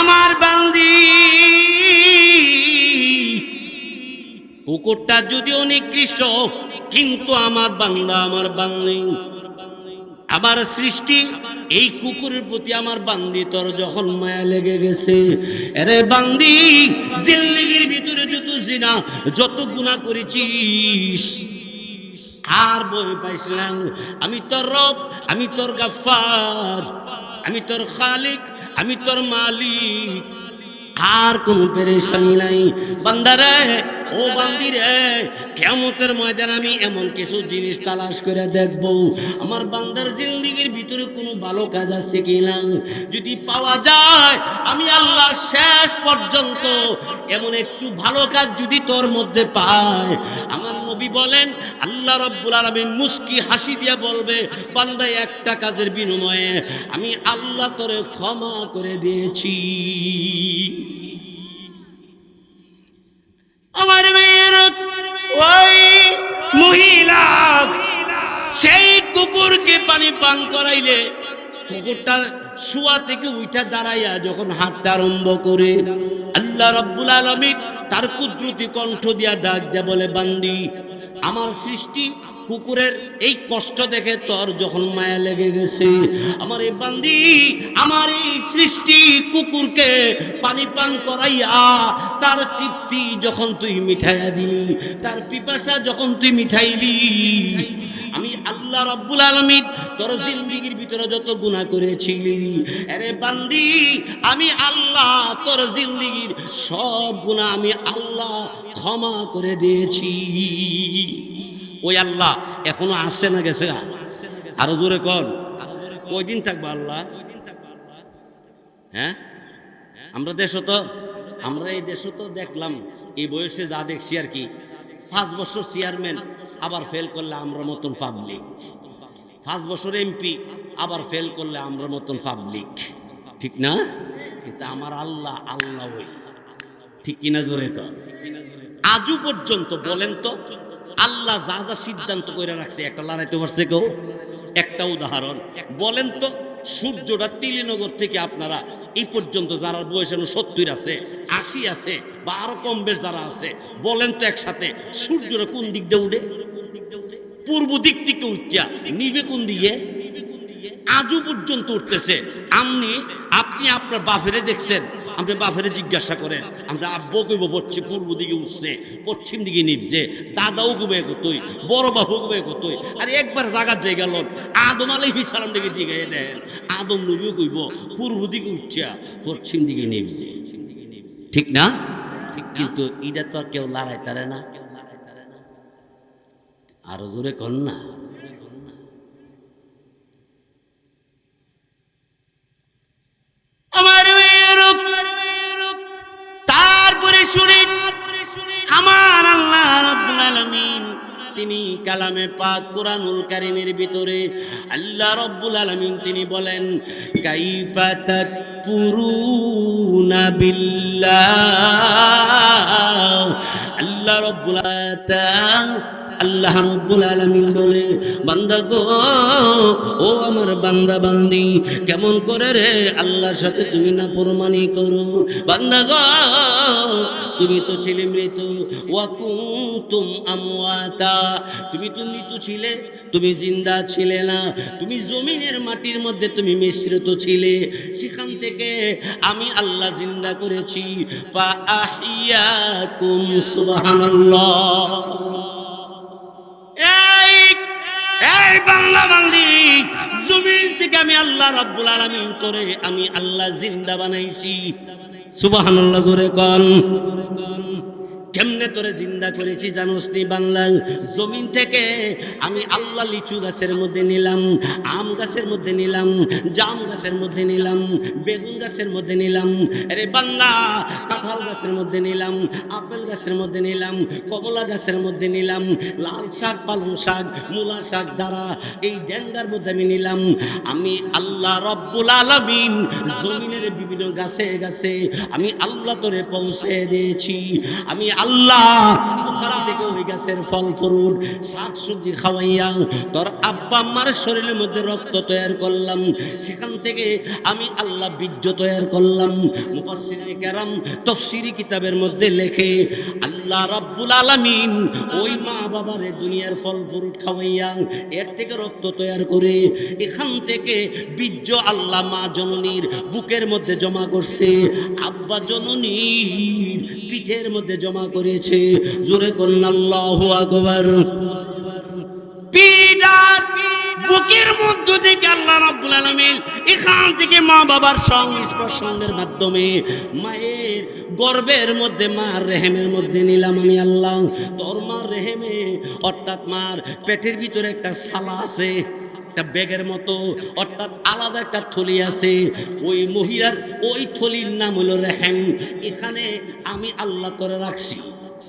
আমার বান্দি কুকুরটা যদিও নিকৃষ্ট কিন্তু আমার বান্দা আমার বান্দি আমার সৃষ্টি এই কুকুরের প্রতি আমার বান্দি তোর যখন মায়া লেগে গেছে আরে বান্দি জিন্দেগির ভিতরে যত জিনা যত গুনাহ করেছিস আর বই পাইছিলাম আমি তোর রব আমি তোর গাফফার আমি তোর খালিক আমি তোর মালিক আর কোনো পেরেশানি নাই বান্দারে ও বান্দিরে কিয়ামতের ময়দানে আমি এমন কিছু জিনিস তালাশ করে দেখব আমার বান্দার জিন্দেগির ভিতরে কোনো ভালো কাজ আছে কিনা যদি পাওয়া যায় আমি আল্লাহ শেষ পর্যন্ত এমন একটু ভালো কাজ যদি তোর মধ্যে পায় আমার নবী বলেন আল্লাহ রাব্বুল আলামিন মুস্কি হাসি দিয়া বলবে বান্দা একটা কাজের বিনিময়ে আমি আল্লাহ তোরে ক্ষমা করে দিয়েছি আমার মেয়ের ওই মহিলা সেই কুকুরকে পানি পান করাইলে কুকুরটা শুয়া থেকে উঠা দাঁড়াইয়া যখন হাঁটতে আরম্ভ করে আল্লাহ রাব্বুল আলামিন তার কুদরতি কণ্ঠ দিয়া ডাক দেয়া বলে বান্দি আমার সৃষ্টি কুকুরের এই কষ্ট দেখে তোর যখন মায়া লেগে গেছে আমার এই বান্দি আমার এই সৃষ্টি কুকুরকে পানি পান করাইয়া তার তৃপ্তি যখন তুই মিঠাইয়া দিলি তার পিপাসা যখন তুই মিঠাইলি আমি আল্লাহ রাব্বুল আলামিন তোর জিন্দেগির ভিতরে যত গুনাহ করেছিলি আরে বান্দি আমি আল্লাহ তোর জিন্দেগির সব গুনাহ আমি আল্লাহ ক্ষমা করে দিয়েছি ওই আল্লাহ এখনো আসছে না গেছে আরো জোরে কর কয়দিন থাকবো আল্লাহ হ্যাঁ আমরা এই দেশ তো দেখলাম এই বয়সে যা দেখছি আর কি 5 বছর চেয়ারম্যান আবার ফেল করলে আমরা মতন পাবলিক 5 বছর এমপি আবার ফেল করলে আমরা মতন পাবলিক ঠিক না কিন্তু আমার আল্লাহ ওই ঠিক কিনা জোরে তো আজও পর্যন্ত বলেন তো আল্লাহ যা যা সিদ্ধান্ত করে রাখছে একটা লড়াইতে পারছে কেউ একটা উদাহরণ বলেন তো সূর্যটা তিলিনগর থেকে আপনারা এই পর্যন্ত যারা বয়স 70 আছে 80 আছে বা আরো কম বেশ যারা আছে বলেন তো একসাথে সূর্যটা কোন দিক দিয়ে উঠে পূর্ব দিক থেকে উঠছা নিবে কোন দিকে আজও পর্যন্ত উঠতেছে আপনি আপনার বাফেরে দেখছেন আপনি বাফেরে জিজ্ঞাসা করেন আমরা আব্বু কইব পূর্ব দিকে উঠছে পশ্চিম দিকে নিবছে দাদাও কইবে কতই বড় বাবু কইবে কতই আর একবার জায়গার জায়গা লোক আদম আলাইহিস সালাম দিকে জিগাই দেন আদম নবীও কইব পূর্ব দিকে উঠছা পশ্চিম দিকে নিবছে ঠিক না ঠিক কিন্তু এটা তো কেউ লড়াই তারে না আরো জোরে কর না আমার তারপরে শুনি আমার আল্লাহ রাব্বুল আলামিন তিনি কালামে পাক কোরআনুল কারীমের ভিতরে আল্লাহ রাব্বুল আলামিন তিনি বলেন কাইফা তাকফুরুনা বিল্লাহ আল্লাহ রাব্বুল আল্লাহ রাব্বুল আলামিন বলে বান্দা গো ও আমার বান্দা বান্দি কেমন করে রে আল্লাহর সাথে তুমি নাফরমানি করো বান্দা গো তুমি তো ছিলে মৃত ওয়া কুনতুম আমওয়াতা তুমি তো মৃত ছিলে তুমি জিন্দা ছিলে না তুমি জমিনের মাটির মধ্যে তুমি মিশ্রিত ছিলে সেখান থেকে আমি আল্লাহ জিন্দা করেছি ফা আহিয়াকুম সুবহানাল্লাহ এই বাংলা বান্দি জমিন থেকে আমি আল্লাহ রাব্বুল আলামিন করে আমি আল্লাহ জিন্দা বানাইছি সুবহানাল্লাহ জোরে কোন কেমনে তোরে জিন্দা করেছি জানোস নি বাংলা জমিন থেকে আমি আল্লাহ লিচু গাছের মধ্যে নিলাম আম গাছের মধ্যে নিলাম জাম গাছের মধ্যে নিলাম বেগুন গাছের মধ্যে নিলাম আরে বাংলা কাঁঠাল গাছের মধ্যে নিলাম আপেল গাছের মধ্যে নিলাম কমলা গাছের মধ্যে নিলাম লাল শাক পালং শাক মূলা শাক দ্বারা এই ডেঙ্গার মধ্যে আমি নিলাম আমি আল্লাহ রাব্বুল আলামিন জমিনের বিভিন্ন গাছে গাছে আমি আল্লাহ তোরে পৌঁছে দিয়েছি আমি আল্লাহ ওখান থেকে ওই গাছের ফল ফ্রুট শাক সবজি খাওয়াইয়া তোর আব্বা আম্মার শরীরের মধ্যে রক্ত তৈরি করলাম, সেখান থেকে আমি আল্লাহ বীর্য তৈরি করলাম। মুফাসসিরিনে কেরাম তাফসীরি কিতাবের মধ্যে লেখে আল্লাহ রাব্বুল আলামিন ওই মা বাবারে দুনিয়ার ফল ফ্রুট খাওয়াইয়া এর থেকে রক্ত তৈরি করে এখান থেকে বীর্য আল্লাহ মা জননীর বুকের মধ্যে জমা করছে, আব্বা জননীর পিঠের মধ্যে জমা করেছে। জোরে করুন আল্লাহু আকবার। পিঠার বুকের মধ্য থেকে আল্লাহ রাব্বুল আলামিন এখান থেকে মা বাবার সংস্পর্শের মাধ্যমে মায়ের গর্ভের মধ্যে মার রেহেমের মধ্যে নিলাম আমি আল্লাহ। তোর মার রেহেমে অর্থাৎ মার পেটের ভিতরে একটা সালা আছে, একটা ব্যাগের মতো, অর্থাৎ আলাদা একটা থলি আছে। ওই মহিলার ওই থলির নাম হলো রেহেম। এখানে আমি আল্লাহ করে রাখছি।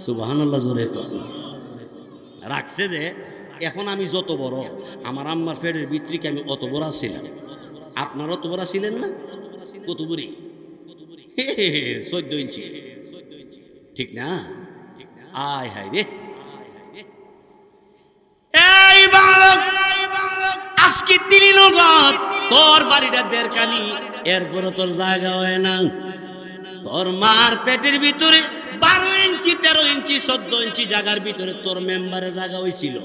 সুবহানাল্লাহ, জোরে কর। রাখছে যে এখন আমি যত বড়, আমার আম্মার পেটের ভিতরে আমি অত বড় ছিলাম, আপনার অত বড় ছিলেন না? কত বুড়ি? 14 ইঞ্চি, ঠিক না? আয় হায় রে, এই বালক আজকে দিলি নগদ তোর বাড়িটা দেড়কানি, এরপরে তোর জায়গা হয় না। তোর মার পেটের ভিতরে 12 ইঞ্চি 13 ইঞ্চি 14 ইঞ্চি জায়গার ভিতরে তোর মেম্বারের জায়গা হয়েছিল,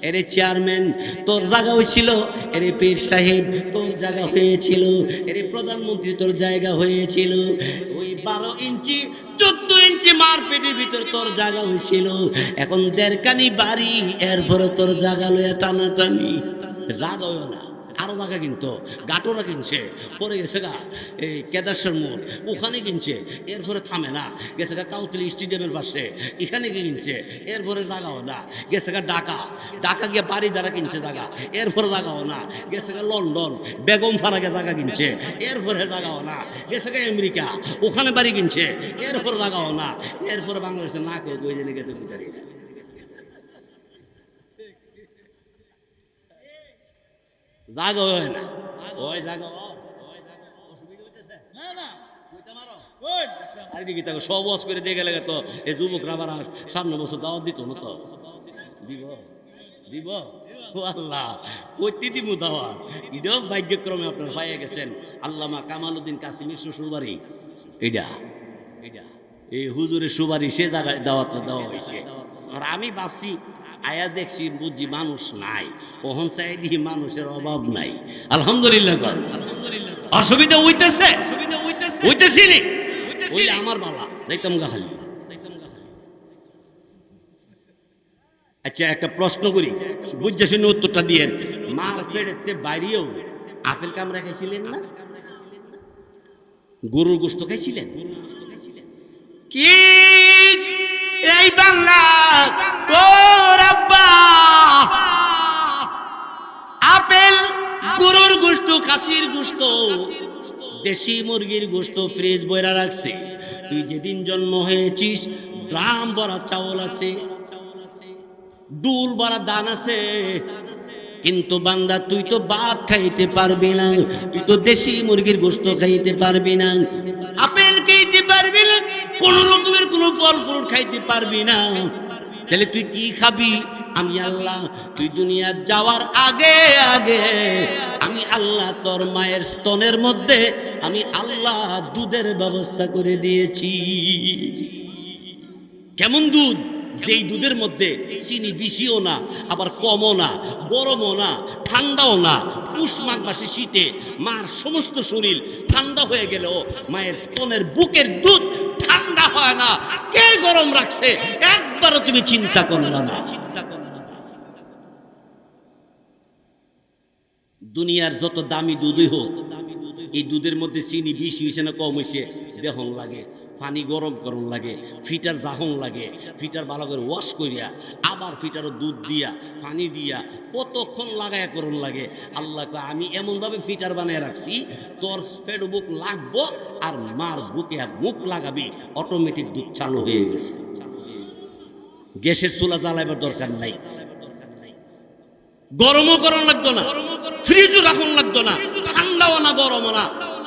এরে চেয়ারম্যান তোর জায়গা হয়েছিল, এরে পীর সাহেব তোর জায়গা হয়েছিল, এরে প্রধানমন্ত্রী তোর জায়গা হয়েছিল। ওই 12 ইঞ্চি 14 ইঞ্চি মার পেটের ভিতরে তোর জায়গা হয়েছিল। এখন দেড়কানি বাড়ি, এরপরে তোর জায়গা লইয়া টানাটানি জায়গা হইল না। আরো জায়গা কিনতো, গাটোরা কিনছে, পরে গেছে গা এই কেদারেশ্বর মোড় ওখানে কিনছে, এরপরে থামে না, গেছে গা কাউতলি স্টেডিয়ামের পাশে এখানে কিনছে, এরপরে জাগাও না, গেছে গা ঢাকা গিয়ে বাড়ি দ্বারা কিনছে জায়গা, এরপরে জাগাও না, গেছে গা লন্ডন বেগম ফারাকে জায়গা কিনছে, এরপরে জাগাও না, গেছে গা আমেরিকা ওখানে বাড়ি কিনছে, এরপরে জাগাও না, এরপরে বাংলাদেশে না কেউ ওই জেনে গেছে বুঝারি না। জাগা হয় না, ওই জাগা সব ওয়াজ করে দিয়ে গেলে তো এই যুবকরা আবার সামনে বছর দাওয়াত দিত না তো। দিব ও আল্লাহ, কইতে দিব দাওয়াত। এটাও ভাগ্যক্রমে আপনারা পাইয়া গেছেন। আল্লামা কামালউদ্দিন কাসিমের শ্বশুরবাড়ি এইটা, এই হুজুরের সুবাড়ি, সে জায়গায় দাওয়াতটা দেওয়া হয়েছে। আর আমি ভাবছি আয়া দেখছি বুঝছি মানুষ নাই, কখন চাই দিই মানুষের অভাব নাই। আলহামদুলিল্লাহ কর, অসুবিধা হইতেছে আমার বালা যাইতাম গাখালি। আচ্ছা একটা প্রশ্ন করি, বুঝছে শুনে উত্তরটা দিয়ে। মার পেটের বাইরেও আপেল কামড়া খাইছিলেন না? গরুর গোশত খাইছিলেন? কি এই বাংলা তোর আব্বা আপেল, গরুর গোশত, খাসির গোশত, দেশি মুরগির গোশত ফ্রিজ বইরা রাখছে। তুই যেদিন জন্ম হয়েছিস ড্রাম ভরা চাউল আছে, ডুল ভরা ধান আছে, কিন্তু বান্দা তুই তো ভাত খাইতে পারবি না, তুই তো দেশি মুরগির গোশত খাইতে পারবি না, আপেল খাইতে পারবি না, কোন রকমের কোন ফল ফ্রুট খাইতে পারবি না। তাহলে তুই কি খাবি? আমি আল্লাহ, তুই দুনিয়া যাওয়ার আগে আগে আমি আল্লাহ তোর মায়ের স্তনের মধ্যে আমি আল্লাহ দুধের ব্যবস্থা করে দিয়েছি। কেমন দুধ? যেই দুধের মধ্যে চিনি বেশিও না, আবার কমও না, গরমও না, ঠান্ডাও না। পুষ মাঘ মাসে শীতে মার সমস্ত শরীর ঠান্ডা হয়ে গেলেও মায়ের স্তনের বুকের দুধ ঠান্ডা হয় না। কে গরম রাখছে একবারও তুমি চিন্তা করলা না? দুনিয়ার যত দামি দুধই হোক, এই দুধের মধ্যে চিনি বেশি হয়েছে না কম হয়েছে দেখুন লাগে, পানি গরম করুন লাগে, ফিটার জাহন লাগে, ফিটার ভালো করে ওয়াশ করিয়া আবার ফিটারও দুধ দিয়া পানি দিয়া কতক্ষণ লাগায়া করুন লাগে। আল্লাহ আমি এমনভাবে ফিটার বানিয়ে রাখছি তোর ফেড বুক লাগবো আর মার বুকে মুখ লাগাবি, অটোমেটিক দুধ চালু হয়ে গেছে। গ্যাসের চুলা জ্বালাইবার দরকার নাই, গরমও করণ লাগতো না, ফ্রিজও রাখুন লাগতো না, ঠান্ডাও না গরমও না,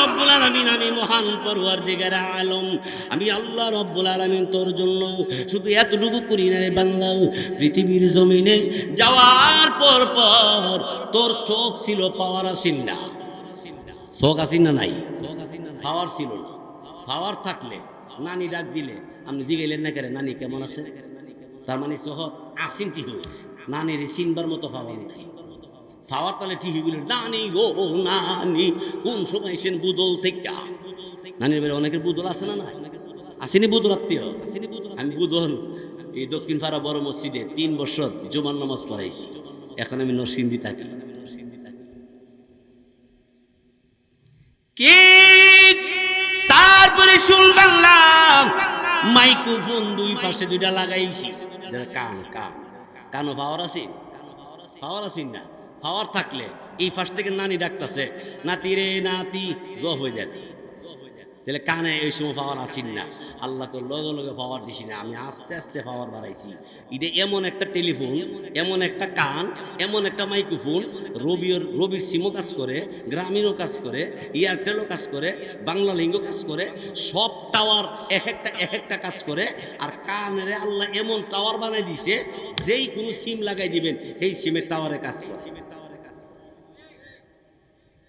রব্বুল আলামিন, আমি মহান পরওয়ারদিগার আলম, আমি আল্লাহ রব্বুল আলামিন তোর জন্য শুধু এতটুকু করি না রে বান্দা, পৃথিবীর জমিনে যাওয়ার পর পর তোর চোখ ছিল পাওয়ার আসিন না, চোখ আসিন না নাই, পাওয়ার ছিল না। পাওয়ার থাকলে নানি ডাক দিলে আপনি জিগাইলেন না কেন নানি কেমন আছে, তার মানে সহজ আসিন ঠিক হই, নানির চিনবার মতো পাওয়ার নেই। পাওয়ার তাহলে ঠিক হইল, নানি গো নানি কোন সময় সেন বুদল থেকে, নানির বেড়ে অনেকের বুদল আছে না, না আসেনি বুদল আত্মীয়, আমি বুদল এই দক্ষিণ পাড়া বড় মসজিদে 3 বছর জুমার নামাজ পড়াইছি, এখন আমি নরসিংদী থাকি। কে তারপরে শুন বাংলাম মাইক্রোফোন 2 পাশে 2টা লাগাইছি, কান কান কানো পাওয়ার আছে, পাওয়ার আছেন না, পাওয়ার থাকলে এই পাশ থেকে নানি ডাকতেছে নাতি রে নাতি জব হয়ে যাবে, তাহলে কানে এই সময় পাওয়ার আসিন না, আল্লাহ তো লগে লগে পাওয়ার দিছি না, আমি আস্তে আস্তে পাওয়ার বাড়াইছি। এটা এমন একটা টেলিফোন, এমন একটা কান, এমন একটা মাইক্রোফোন, রবির সিমও কাজ করে, গ্রামীণও কাজ করে, এয়ারটেলও কাজ করে, বাংলা লিঙ্গও কাজ করে, সব টাওয়ার এক একটা কাজ করে। আর কানেরে আল্লাহ এমন টাওয়ার বানাই দিছে, যেই কোনো সিম লাগাই দিবেন সেই সিমের টাওয়ারে কাজ করে।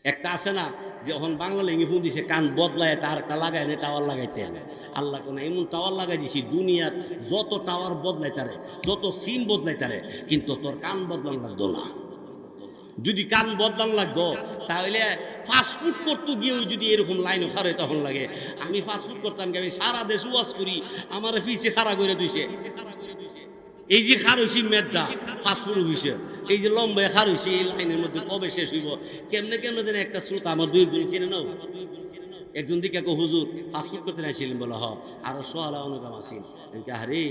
একটা আছে না যখন বাংলা লেঙ্গি ফোন দিছে কান বদলায় তার একটা লাগায় না টাওয়ার লাগাইতে হবে, আল্লাহ কোন এমন টাওয়ার লাগাই দিছি দুনিয়ার যত টাওয়ার বদলাই তারে, যত সিম বদলাই তারে, কিন্তু তোর কান বদলান লাগতো না। যদি কান বদলান লাগতো তাহলে ফাস্টফুড করতে গিয়েও যদি এরকম লাইনও খারে তখন লাগে, আমি ফাস্টফুড করতাম কি, আমি সারা দেশ ওয়াজ করি, আমার ফিসে খাড়া করে দিছে, এই যে খার হয়েছি মেদটা ফাস্টফুড হয়েছে, এই যে লম্বা খার হয়েছে, এই লাইনের মধ্যে কবে শেষ হইব, কেমনে কেমনে দেন একটা শ্রোতা আমার 2 গুণ চিনে নাও, একজন দিকে হুজুর ফাস্টফুড করতে নাইছিলেন বলে হ, আরো সোহালা অনুগাম আসিল, আরে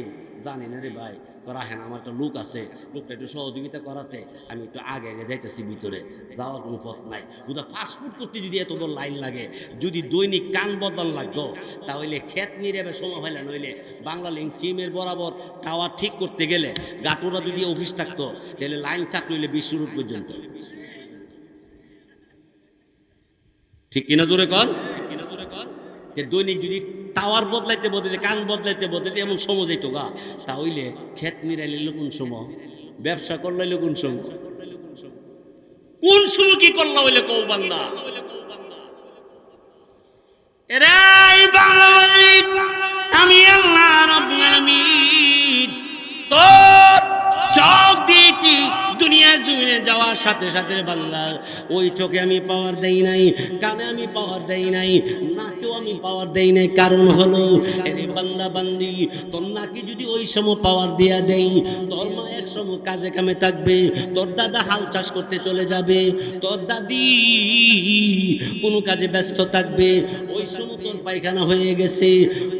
জানি না রে ভাই, রাহেন আমার একটা লোক আছে, লোকটা একটু সহযোগিতা করাতে আমি একটু আগে আগে যাইতেছি, ভিতরে যাওয়ার কোনো পথ নাই। বুধা ফাস্টফুড করতে যদি এত বড় লাইন লাগে, যদি দৈনিক কান বদল লাগতো তাহলে ক্ষেত নিরেবে সময় হইলে, নইলে বাংলা লিঙ্ক সিমের বরাবর টাওয়ার ঠিক করতে গেলে গাটুরা যদি অফিস থাকতো তাহলে লাইন থাকতো 20 রুট পর্যন্ত। ঠিক কিনা জোরে কর, দৈনিক যদি টাওয়ার বদলাইতে বদলাইতে কান বদলাইতে বদলাইতে এমন সময় যাইতো গা, তাহলে ক্ষেত নিরাইলে কোন সময়, ব্যবসা করলে কোন সময়, কোন সময় কি করলা হইলে কৌ বান্দা এরে আমি আল্লাহ রাব্বুল আলামিন তোর চোখ দিয়েছি দুনিয়া জমিনে যাওয়ার সাথে সাথে বাংলা, ওই চোখে আমি পাওয়ার দেই নাই, কানে আমি পাওয়ার দেই নাই, নাকেও আমি পাওয়ার দেই নাই। কারণ হলো এরে বান্দা বান্দি, তোর নাকি যদি ওই সময় পাওয়ার দিয়া দেই, তোর মা এক সময় কাজে কামে থাকবে, তোর দাদা হাল চাষ করতে চলে যাবে, তোর দাদি কোনো কাজে ব্যস্ত থাকবে, ওই সময় তোর পায়খানা হয়ে গেছে,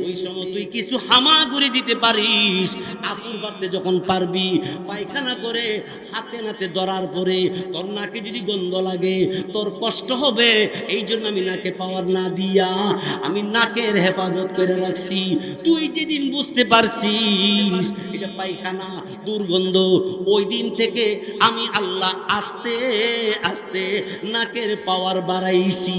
ওই সময় তুই কিছু হামাগুড়ি দিতে পারিস, আপুর বাড়তে যখন পারবি পায়খানা করে হাতে নাতে ধরার পরে তোর নাকে যদি গন্ধ লাগে তোর কষ্ট হবে, এই জন্য আমি নাকে পাওয়ার না দিয়া আমি নাকের হেফাজত করে রাখছি। তুই যেদিন বুঝতে পারছিস এটা পায়খানা দুর্গন্ধ, ওই দিন থেকে আমি আল্লাহ আস্তে আস্তে নাকের পাওয়ার বাড়াইছি।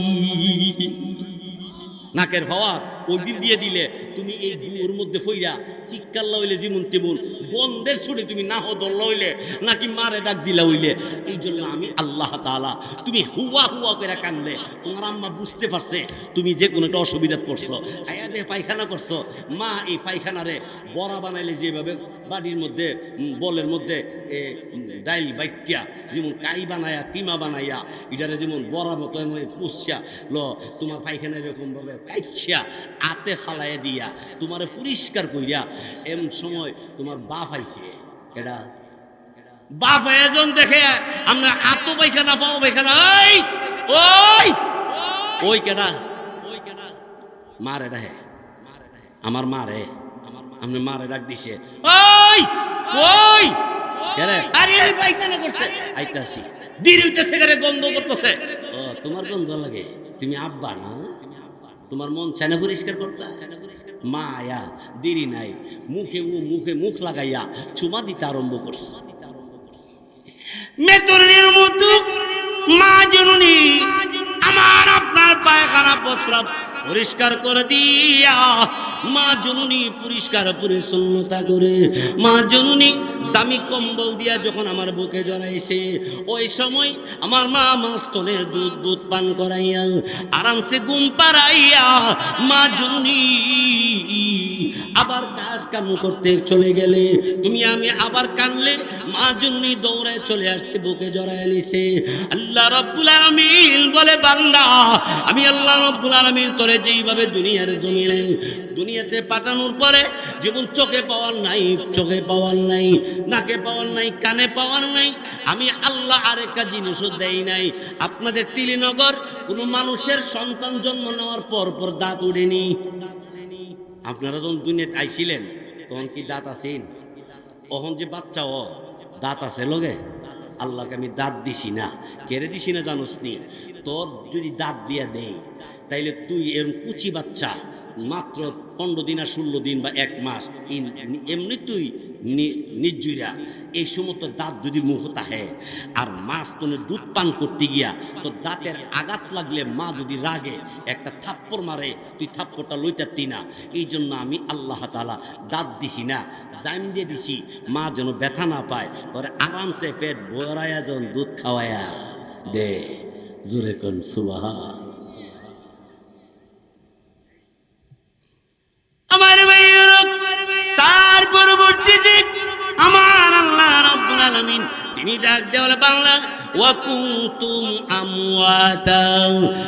নাকের পাওয়ার ওই দিন দিয়ে দিলে তুমি এই ধুয়োর মধ্যে ফইরা চিৎকাল্লা হইলে যেমন তেমন, গন্ধের ছুটে তুমি না হদল্লা হইলে নাকি মারে ডাক দিলা হইলে, এই জন্য আমি আল্লাহ তাআলা তুমি হুয়া হুয়া করে কানলে তোমার আম্মা বুঝতে পারছে তুমি যে কোনো একটা অসুবিধা পড়ছো, আয়া দে পায়খানা করছো, মা এই পায়খানারে বড়া বানাইলে যেভাবে বাড়ির মধ্যে বলের মধ্যে ডাইল বাইটিয়া যেমন কাই বানায়া কিমা বানাইয়া এটারে যেমন বড়া মতো পুষছা ল, তোমার পায়খানা এরকম ভাবে কাইছা আতে ফালাইয়া দিয়া তোমারে পরিষ্কার কইরা এমন সময় তোমার বাপ আইছে, এটা বাপ এজন দেখে আমরা আতো পায়খানা পাও পায়খানা, ওই ওই ওই কেডা মারে ডাহে, আমার মারে আমার মারে ডাক দিছে, ওই ওই আরে এই পায়খানা করছে, আইতাছি দিরি হইতেছে করে গন্ধ করতেছে, ও তোমার গন্ধ লাগে, তুমি আব্বা না, তোমার মন চায় পরিষ্কার করতে, মা আয়া দেরি নাই মুখে মুখ লাগাইয়া চুমা দিতে আরম্ভ করছে। মেতরের মতো মা জননী আমার আপনার পায়খানা প্রস্রাব পরিষ্কার করে দিয়া মা জননী পরিষ্কার পরিচ্ছন্নতা করে মা জননী দামি কম্বল দিয়া যখন আমার বুকে জড়াইছে, ওই সময় আমার মা স্তনে দুধ পান করাইয়া আরামসে ঘুম পাড়াইয়া মা জননী আবার কাজ কাম করতে চলে গেলে, তুমি আমি আবার কানলে মা জননী দৌড়ায় চলে আসছে, বুকে জড়ায় নিছে। আল্লাহ রাব্বুল আলামিন বলে, বান্দা আমি আল্লাহ রাব্বুল আলামিন তোরে যেইভাবে দুনিয়ার জমিনে দুনিয়াতে পাঠানোর পরে জীবন চোখে পাওয়ার নাই, চোখে পাওয়ার নাই, নাকে পাওয়ার নাই, কানে পাওয়ার নাই, আমি আল্লাহ আরেকটা জিনিসও দেই নাই। আপনাদের তিলিনগর কোনো মানুষের সন্তান জন্ম নেওয়ার পর দাঁত উঠেনি। আপনারা যখন দুনিয়াতে আইছিলেন তখন কি দাঁত আছেন? তখন যে বাচ্চা দাঁত আছে লগে, আল্লাহকে আমি দাঁত দিছি না, কেড়ে দিছি না জানোস নি? তোর যদি দাঁত দিয়া দেই তাইলে তুই এরকম কুচি বাচ্চা মাত্র 15 দিন আর 16 দিন বা 1 মাস এমনি তুই নির্জুরা, এই সময় তোর দাঁত যদি মুখ তাহে আর মাছ তোর দুধ পান করতে গিয়া তোর দাঁতের আঘাত লাগলে মা যদি রাগে একটা থাপ্পড় মারে, তুই থাপ্পড়টা লইতারতি না। এই জন্য আমি আল্লাহ তাআলা দাঁত দিছি না, জান দিয়ে দিছি, মা যেন ব্যথা না পায়, তোরে আরামসে পেট ভরাইয়া যেন দুধ খাওয়ায়া দে। জোরে কোন সুবহান। আমার ভাইয়ের তার পরবর্তীতে আমার আল্লাহ রাব্বুল আলামিন তিনি ডাক দেওয়ালে বাংলা ওয়া কুনতুম আমওয়াতা,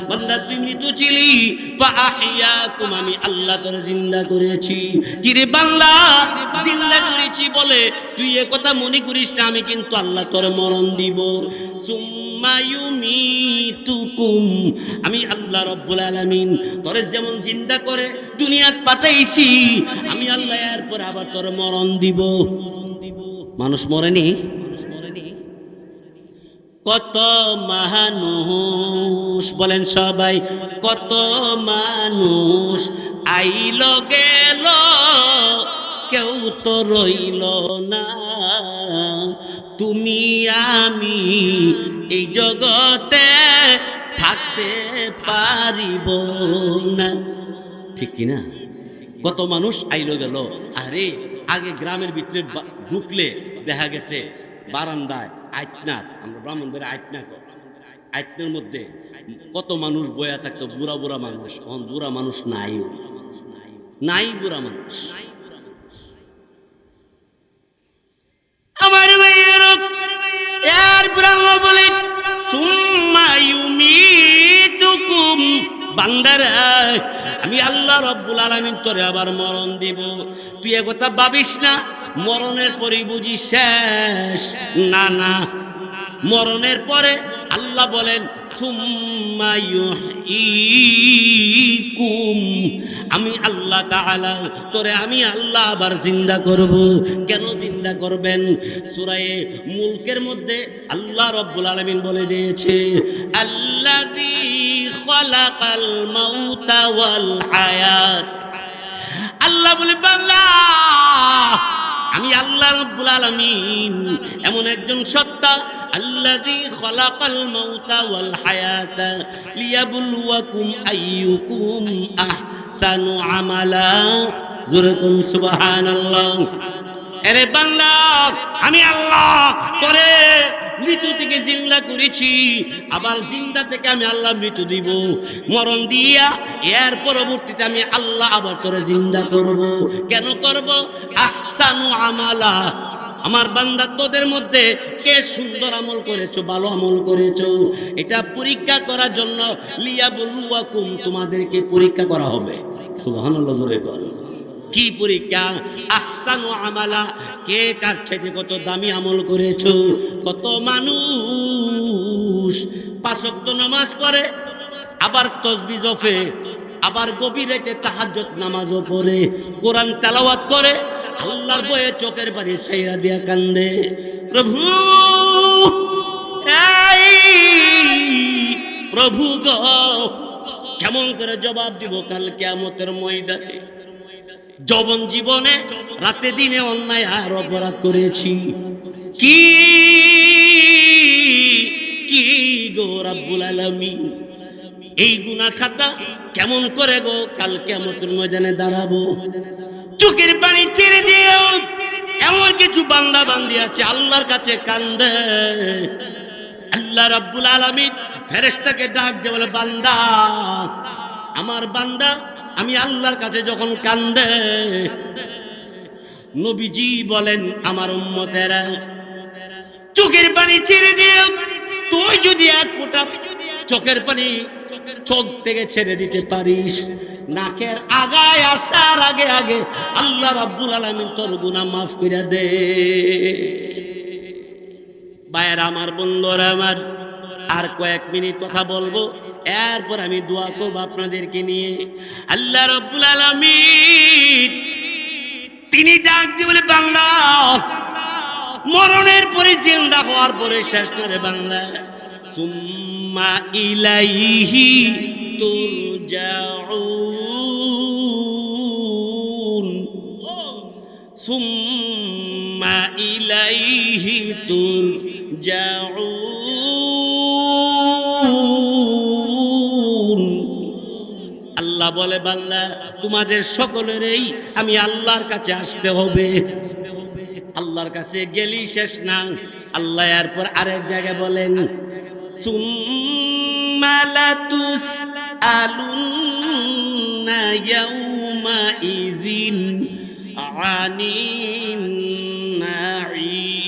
বান্দা তুমি মৃত ছিলি, ফাআহিয়াকুম আমি আল্লাহ তোরে জিন্দা করেছি। কিরে বাংলা জিন্দা করেছি বলে তুই এ কথা মনে করিস না, আমি কিন্তু আল্লাহ তোরে মরণ দিব। সুম্মা ইউমিতুকুম আমি আল্লাহ রাব্বুল আলামিন তোরে যেমন জিন্দা করে দুনিয়াত পাঠাইছি, আমি আল্লাহ এরপর আবার তোরে মরণ দিব। মানুষ মরেনি? কত মানুষ বলেন সবাই, কত মানুষ আইল গেল, কেউ তো রইল না। তুমি আমি এই জগতে থাকতে পারিব না, ঠিক কিনা? কত মানুষ আইল গেল। আরে আগে গ্রামের ভিতরে ঢুকলে দেখা গেছে বারান্দায় আইতনাথ, আমরা ব্রাহ্মণবাড়িয়া আইতনার মধ্যে কত মানুষ বয়া থাকতো, বুড়া বুড়া মানুষ। এখন বুড়া মানুষ নাই, বুড়া মানুষ। আমার ভাইয়ের বলে সুম্মা ইউমিতুকুম, বান্দারা আমি আল্লাহ রাব্বুল আলামিন তোরে আবার মরণ দিব। তুই এ কথা ভাবিস না মরণের পরে বুঝি শেষ, না না, মরণের পরে আল্লাহ বলেন সুম্মা ইউহয়িকুম আমি আল্লাহ তাআলা তোরে আমি আল্লাহ আবার জিন্দা করব। কেন জিন্দা করবেন? সূরা মুলকের মধ্যে আল্লাহ রাব্বুল আলামিন বলে দিয়েছে, আল্লাযী খালাকাল মাউতা ওয়াল হায়াত। আল্লাহ বলে বান্দা আমি আল্লাহ রাব্বুল আলামিন এমন একজন সত্তা, আল্লাযী খালাকাল মাউতা ওয়াল হায়াতা লিয়াবলুয়াকুম আইয়ুকুম আহসানু আমালা। জোরে কোন সুবহানাল্লাহ। আরে বান্দা আমি আল্লাহ তোরে মৃত্যু থেকে জিন্দা করেছি, আবার জিন্দা থেকে আমি আল্লাহ মৃত্যু দিব, মরণ দিয়া এর পরবর্তীতে আমি আল্লাহ আবার তোরে জিন্দা করব। কেন করব? আহসানু আমালা, আমার বান্দা তোদের মধ্যে কে সুন্দর আমল করেছো, ভালো আমল করেছো, এটা পরীক্ষা করার জন্য লিয়াবলুয়াকুম তোমাদেরকে পরীক্ষা করা হবে। সুবহানাল্লাহ, জোরে কর। কি পরীক্ষা? আহসানু আমালা, কে কার চাইতে কত দামি আমল করেছো। কত মানুষ 5 ওয়াক্ত নামাজ পড়ে, আবার তাসবিহ জপে, আবার গভীর রাতে তাহাজ্জুদ নামাজও পড়ে, কোরআন তেলাওয়াত করে, আল্লাহর ভয়ে চোখের পানি ছাইরা দিয়া কান্দে। প্রভু প্রভু গো, কেমন করে জবাব দিব কাল কিয়ামতের ময়দানে? যৌবন জীবনে রাতে দিনে অন্যায় আর অপরাধ করেছি, কি কি গো রব্বুল আলামিন, এই গুনাহ খাতা কেমন করে গো কাল কিয়ামতের ময়দানে দাঁড়াবো। চোখের পানি ছেড়ে দিও। এমন কিছু বান্দা বান্দি আছে আল্লাহর কাছে কান্দে, আল্লাহ রাব্বুল আলামিন ফেরেশতাকে ডাক দিয়ে বলে, বান্দা, আমার বান্দা আমি আল্লাহর কাছে যখন কান্দে, নবীজি বলেন আমার উম্মতেরা চোখের পানি ছেড়ে দিও। তুই যদি এক ফোঁটা চোখের পানি চোখ থেকে ছেড়ে দিতে পারিস, নাকের আগায় আসার আগে আগে আল্লাহ রাব্বুল আলামিন তোর গুনাহ মাফ করে দে। ভাইয়েরা আমার, বন্ধুরা আমার, আর কয়েক মিনিট কথা বলবো, এরপর আমি দোয়া করবো আপনাদেরকে নিয়ে। আল্লাহ রাব্বুল আলামিন তিনি ডাক দিয়ে বলে, বাংলা মরণের পরে জিন্দা হওয়ার পরে শেষ করে বাংলা, সুম্মা ইলাইহি তুরজাউন, সুম্মা ইলাইহি তুরজাউন। আল্লাহ বলে, বান্দা তোমাদের সকলেরই আমি আল্লাহর কাছে আসতে হবে। আল্লাহর কাছে গেলি শেষ না, আল্লাহ এরপর আরেক জায়গায় বলেন, সুম্মা লাতুসআলুন্না ইয়াউমা ইযিন আনিন নাঈম।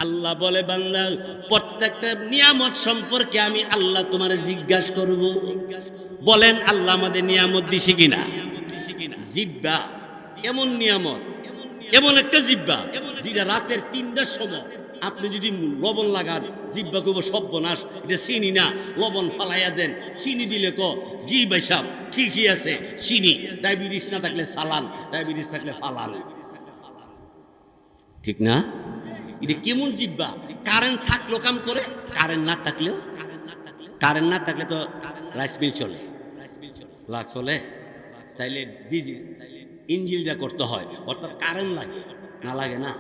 আল্লাহ বলে, বান্দা প্রত্যেকটা নিয়ামত সম্পর্কে আমি আল্লাহ তোমার জিজ্ঞাসা করব। বলেন আল্লাহ আমাদের নিয়ামত দিছে কিনা? জিব্বা এমন নিয়ামত, এমন একটা জিব্বা যেটা রাতের 3টার সময় আপনি যদি লবণ লাগান, জিব্বা কইব সর্বনাশ, এটা চিনি না, লবণ ফালাইয়া দেন। চিনি দিলে ক জি ভাই সাহেব ঠিকই আছে চিনি, ডায়াবেটিস না থাকলে সালান, ডায়াবেটিস থাকলে ফালান, ঠিক না? এটা কেমন জিব্বা? কারেন্ট থাকলেও কাম করে, কারেন্ট না থাকলেও, কারেন্ট না থাকলে তো রাইস মিল চলে, চলে, তাইলে ডিজেল ইঞ্জিন যা করতে হয়, অর্থাৎ কারেন্ট লাগে না, লাগে না?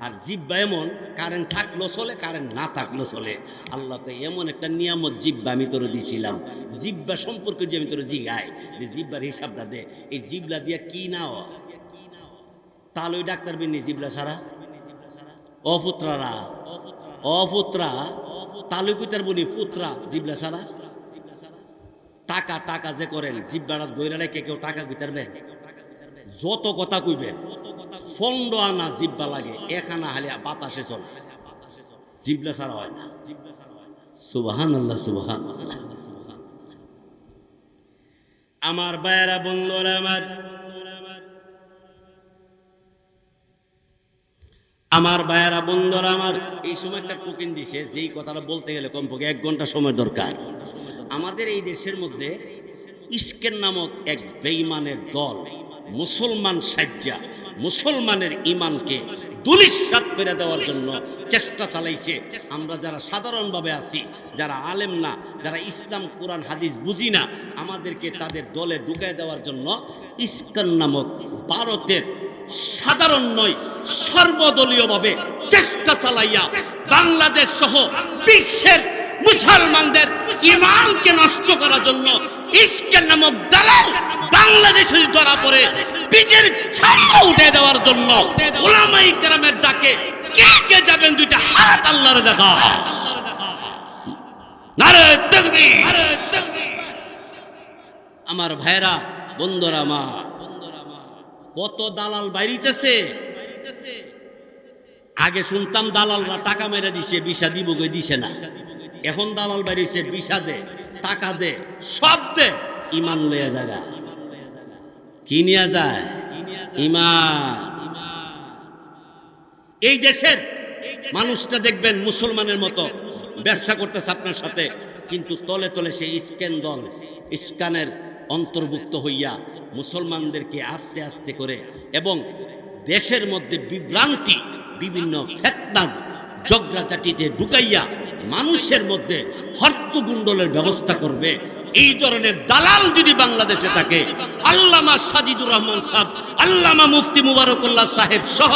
আর জিব্বা এমন, কারেন্ট থাকলেও চলে, কারেন্ট না থাকলেও চলে। আল্লাহকে এমন একটা নিয়ামত জিব্বা আমি তোর দিয়েছিলাম। জিব্বা সম্পর্কে যে আমি তোর জিগাই যে জিব্বার হিসাবটা দে, এই জিব্লা দিয়া কি না হয়, তাহলে ওই ডাক্তার বিনি জিব্লা ছাড়া অপুত্রারা, অপুত্রা তালু কুতার বলি পুত্রা জিব্লা ছাড়া। টাকা টাকা যে করেন জিব্বাটা দৈরা রেখে কেউ টাকা কইতারবে? যত কথা কইবেন ফন্ড আনা জিব্বা লাগে, এখানা হালে বাতাসে চলে, জিব্লা ছাড়া হয় না। সুবহানাল্লাহ, সুবহানাল্লাহ। আমার ভাইয়েরা, বন্ধুরা আমার, আমার ভাইয়েরা, বন্ধুরা আমার, এই সময় একটা টোকেন দিছে, যেই কথাটা বলতে গেলে কমপক্ষে 1 ঘন্টা সময় দরকার। আমাদের এই দেশের মধ্যে ইস্কের নামক এক বেঈমানের দল মুসলমান সাজ্জা মুসলমানের ইমানকে দুলিশাত করে দেওয়ার জন্য চেষ্টা চালাইছে। আমরা যারা সাধারণভাবে আছি, যারা আলেম না, যারা ইসলাম কোরআন হাদিস বুঝি না, আমাদেরকে তাদের দলে ঢুকায় দেওয়ার জন্য ইস্কন নামক ভারতের সাধারণ নয় সর্বদলীয়ভাবে চেষ্টা চালাইয়া বাংলাদেশ সহ বিশ্বের মুসলমানদের ঈমানকে নষ্ট করার জন্য ইস্কের নামক দালাল বাংলাদেশে ধরা পড়ে পিঠের ছায়া উঠে দেওয়ার জন্য উলামায়ে কেরামের ডাকে কে কে যাবেন? 2টা হাত আল্লাহরে দেখা। নারে তাকবীর। আমার ভাইরা, বন্ধুরা আমার, কত দালাল বাইরিতেছে। আগে শুনতাম দালালরা টাকা মেরে দিছে, বিশা দিব গই দিছে না। এখন দালাল বাইরিছে, বিশা দে, টাকা দে, সব দে, ইমান লইয়া জায়গা। কি নিয়ে যায়? ইমান। এই দেশের মানুষটা দেখবেন মুসলমানের মতো ব্যবসা করতেছে আপনার সাথে, কিন্তু তলে তলে সেই ইস্কেন দল, ইস্কানের অন্তর্ভুক্ত হইয়া মুসলমানদেরকে আস্তে আস্তে করে এবং দেশের মধ্যে বিভ্রান্তি, বিভিন্ন ফিতনা ঝগড়াঝাটিতে ঢুকাইয়া মানুষের মধ্যে হট্টগোলের ব্যবস্থা করবে। এই ধরনের দালাল যদি বাংলাদেশে থাকে, আল্লামা সাজিদুর রহমান সাহেব, আল্লামা মুফতি মুবারকুল্লাহ সাহেব সহ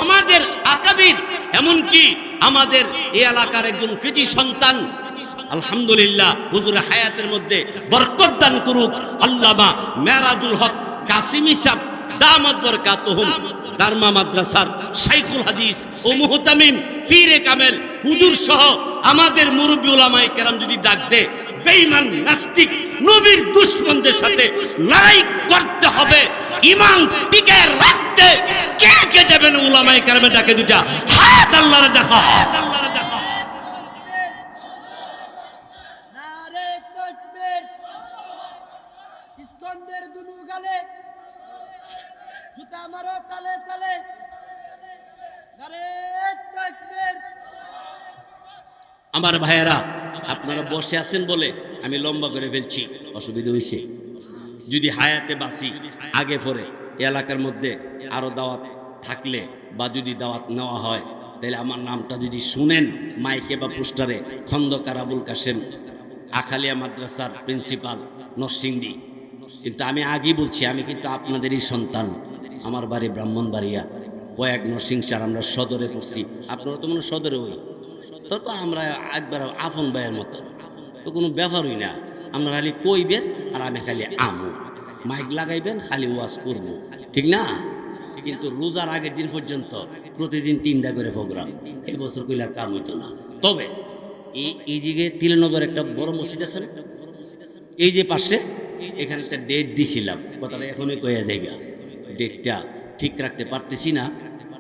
আমাদের আকাবির, এমনকি আমাদের এই এলাকার একজন কৃতি সন্তান, আলহামদুলিল্লাহ হুজুরের হায়াতের মধ্যে বরকত দান করুক, আল্লামা মেরাজুল হক কাসিমি সাহেব দামাত বরকাতুহুম দারমা মাদ্রাসার শাইখুল হাদিস ও মুহতামিম পীরে কামেল হুজুর সহ আমাদের মুরব্বী উলামায়ে কেরাম যদি ডাক দে, বেঈমান নাস্তিক নবীর দুশমনদের সাথে লড়াই করতে হবে, ঈমান টিকে রাখতে কে কে যাবেন উলামায়ে কেরামের ডাকে দুটা হাত আল্লাহর দেখা। নারে তাকবীর, ইস্কন্দের দুনু গালে জুতা মারো তালে তালে, নারে তাকবীর। আমার ভাইয়েরা, আপনারা বসে আছেন বলে আমি লম্বা করে ফেলছি, অসুবিধা হয়েছে? যদি হায়াতে বাসি আগে পরে এলাকার মধ্যে আরো দাওয়াত থাকলে বা যদি দাওয়াত নেওয়া হয়, তাহলে আমার নামটা যদি শুনেন মাইকে বা পোস্টারে, খন্দকার আবুল কাশেম, আখালিয়া মাদ্রাসার প্রিন্সিপাল নরসিংদী। কিন্তু আমি আগেই বলছি, আমি কিন্তু আপনাদেরই সন্তান। আমার বাড়ি ব্রাহ্মণবাড়িয়া, প্রয়াগ নরসিংসার, আমরা সদরে পড়ছি। আপনারা তো মনে হয় সদরে হই, তো আমরা একবার আপন ভাইয়ের মতো, তো কোনো ব্যাপারই না। আপনারা খালি কইবেন আর আমি খালি আমু, মাইক লাগাইবেন, খালি ওয়াজ করবো, ঠিক না? কিন্তু রোজার আগের দিন পর্যন্ত প্রতিদিন 3টা করে প্রোগ্রাম, এই বছর কইলে আর কাম হইতো না। তবে এই জায়গায় তিলনগর একটা বড় মসজিদ আছে না, এই যে পাশে, এখানে একটা ডেট দিছিলাম, কথাটা এখনই কয়া জায়গা, ডেটটা ঠিক রাখতে পারতেছি না।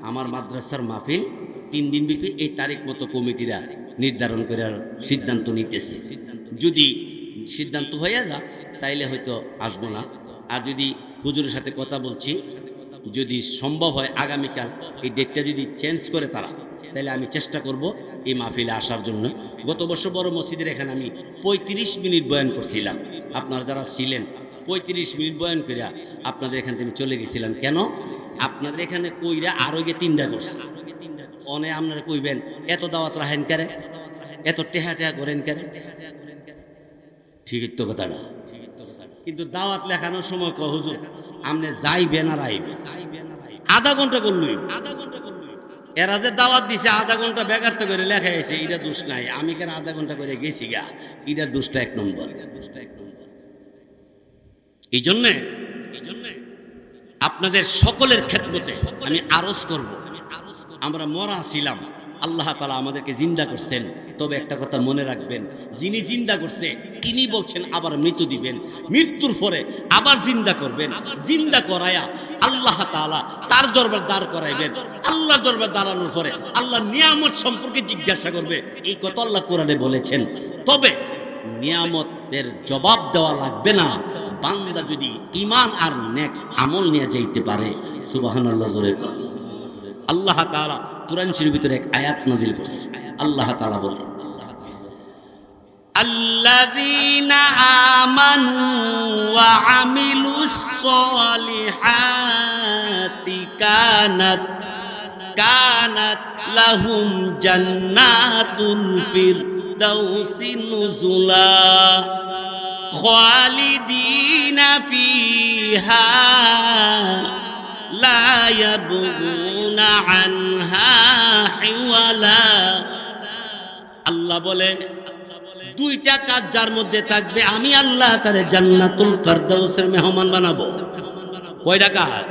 আমার মাদ্রাসার মাহফিল 3 দিন ব্যাপী, এই তারিখ মতো কমিটিরা নির্ধারণ করে সিদ্ধান্ত নিতেছে। যদি সিদ্ধান্ত হয়ে যা তাইলে হয়তো আসবো না, আর যদি হুজুরের সাথে কথা বলছি, যদি সম্ভব হয় আগামীকাল এই ডেটটা যদি চেঞ্জ করে তারা, তাহলে আমি চেষ্টা করব এই মাহফিলে আসার জন্য। গত বছর বড় মসজিদের এখানে আমি 35 মিনিট বয়ান করছিলাম, আপনারা যারা ছিলেন 35 মিনিট বয়ান করিয়া আপনাদের এখান থেকে চলে গেছিলাম। কেন? আপনাদের এখানে কইরা আরো গিয়ে 3টা করছে, অনে আপনারা কইবেন এত দাওয়াত রাখেন কারে, এত টেহা টেহা করেন কারে, ঠিকই তো কথাটা। কিন্তু দাওয়াত লেখানোর সময় কয় হুজুর আপনি যাইবেন আর আইবেন, আধা ঘন্টা করলই, এরা যে দাওয়াত দিছে আধা ঘন্টা বেগারতে করে লেখা আছে, এটা দোষ নাই। আমি কেন আধা ঘন্টা করে গেছি গা, এটার দোষটা 1 নম্বর। এই জন্যে আপনাদের সকলের ক্ষেত্রে আমি আরজ করব, আমরা মরা ছিলাম, আল্লাহ তাআলা আমাদেরকে জিন্দা করছেন। তবে একটা কথা মনে রাখবেন, যিনি জিন্দা করছে তিনি বলছেন আবার মৃত্যু দিবেন, মৃত্যুর পরে আবার জিন্দা করবেন, জিন্দা করায়া আল্লাহ তাআলা তার দরবার দাঁড় করাইবেন। আল্লাহ দরবার দাঁড়ানোর পরে আল্লাহ নিয়ামত সম্পর্কে জিজ্ঞাসা করবে, এই কথা আল্লাহ কোরআনে বলেছেন। তবে নিয়ামতের জবাব দেওয়া লাগবে না, বান্দা যদি ঈমান আর নেক আমল নিয়ে যাইতে পারে। সুবহানাল্লাহ জোরে বলেন। আল্লাহ তাআলা কুরআন শরীফের ভিতরে এক আয়াত নাযিল করছে, আল্লাহ তাআলা বলেন, আল্লাযীনা আমানু ওয়া আমিলুস সলিহাতি কানাত লাহুম জান্নাতুল ফিরদাউসি নুজুলা খালিদিনা ফিহা লা ইয়াবগুনা আনহা হিওয়ালা। আল্লাহ বলে 2টা কাজ যার মধ্যে থাকবে, আমি আল্লাহ তারে জান্নাতুল ফিরদাউসের মেহমান বানাবো। কয়টা কাজ?